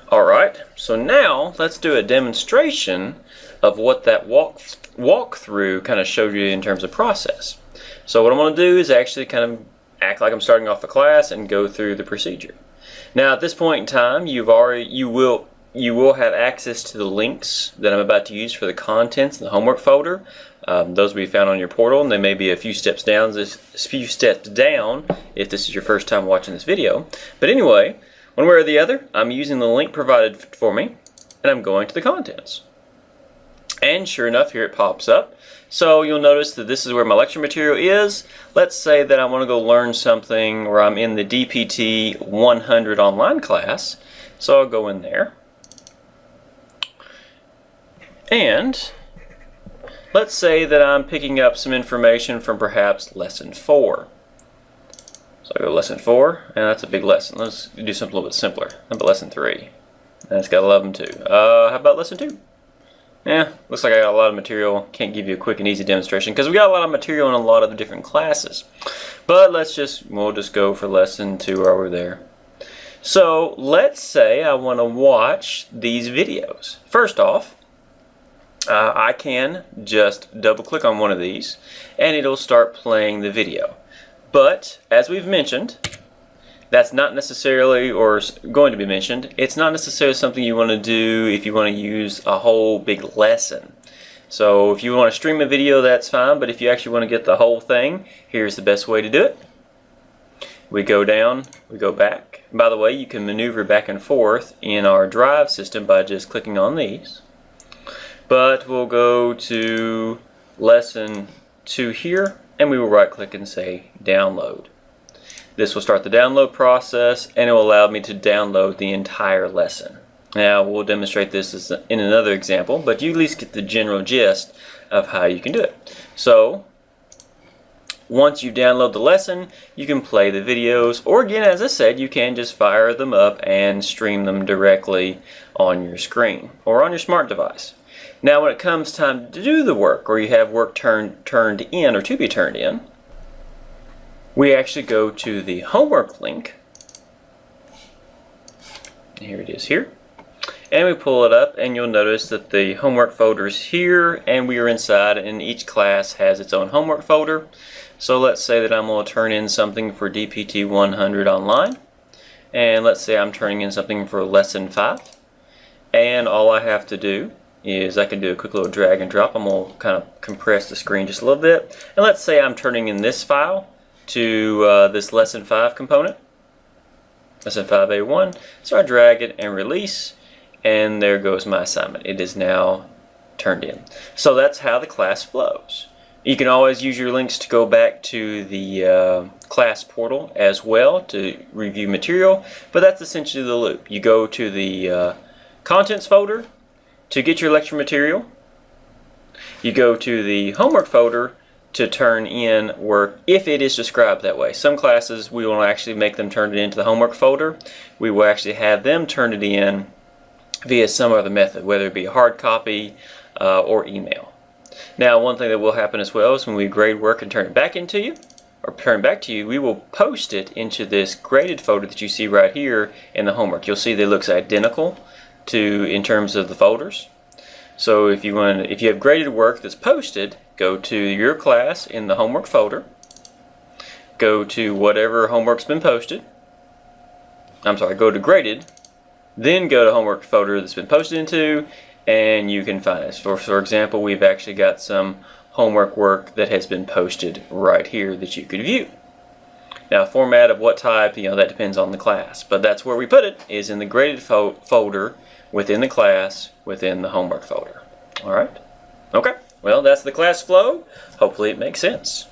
Alright, so now let's do a demonstration of what that walkthrough kind of showed you in terms of process. So what I'm going to do is actually kind of act like I'm starting off the class and go through the procedure. Now at this point in time, you will have access to the links that I'm about to use for the contents in the homework folder. Those will be found on your portal, and they may be a few steps down if this is your first time watching this video. But anyway, one way or the other, I'm using the link provided for me, and I'm going to the contents. And sure enough, here it pops up. So you'll notice that this is where my lecture material is. Let's say that I want to go learn something, or I'm in the DPT 100 online class. So I'll go in there. And let's say that I'm picking up some information from perhaps lesson 4. So I go to lesson 4, and that's a big lesson. Let's do something a little bit simpler. How about lesson 3? And it's got 11 too. How about lesson 2? Yeah, looks like I got a lot of material. Can't give you a quick and easy demonstration because we got a lot of material in a lot of the different classes. But we'll just go for lesson 2 over there. So let's say I want to watch these videos. First off, I can just double click on one of these and it'll start playing the video. But as we've mentioned, that's not necessarily, or going to be mentioned, it's not necessarily something you want to do if you want to use a whole big lesson. So if you want to stream a video, that's fine, but if you actually want to get the whole thing, here's the best way to do it. We go down, we go back. By the way, you can maneuver back and forth in our drive system by just clicking on these. But we'll go to lesson 2 here, and we will right click and say download. This will start the download process, and it will allow me to download the entire lesson. Now we'll demonstrate this in another example, but you at least get the general gist of how you can do it. So once you download the lesson, you can play the videos, or again, as I said, you can just fire them up and stream them directly on your screen or on your smart device. Now when it comes time to do the work, or you have work turned in or to be turned in, we actually go to the homework link. Here it is here. And we pull it up, and you'll notice that the homework folder is here, and we are inside, and each class has its own homework folder. So let's say that I'm going to turn in something for DPT 100 online. And let's say I'm turning in something for lesson 5. And all I have to do is I can do a quick little drag and drop. I'm going to kind of compress the screen just a little bit. And let's say I'm turning in this file to this lesson 5 component, lesson 5A1. So I drag it and release, and there goes my assignment. It is now turned in. So that's how the class flows. You can always use your links to go back to the class portal as well to review material, but that's essentially the loop. You go to the contents folder to get your lecture material. You go to the homework folder to turn in work if it is described that way. Some classes we will actually make them turn it into the homework folder. We will actually have them turn it in via some other method, whether it be a hard copy or email. Now one thing that will happen as well is when we grade work and turn it back into you, or turn back to you, we will post it into this graded folder that you see right here in the homework. You'll see that it looks identical in terms of the folders. So if you have graded work that's posted, go to your class in the homework folder, go to whatever homework's been posted, go to graded, then go to homework folder that's been posted into, and you can find it. For example, we've actually got some homework work that has been posted right here that you could view. Now format of what type, that depends on the class, but that's where we put it, is in the graded folder within the class, within the homework folder. Alright? Okay. Well, that's the class flow. Hopefully it makes sense.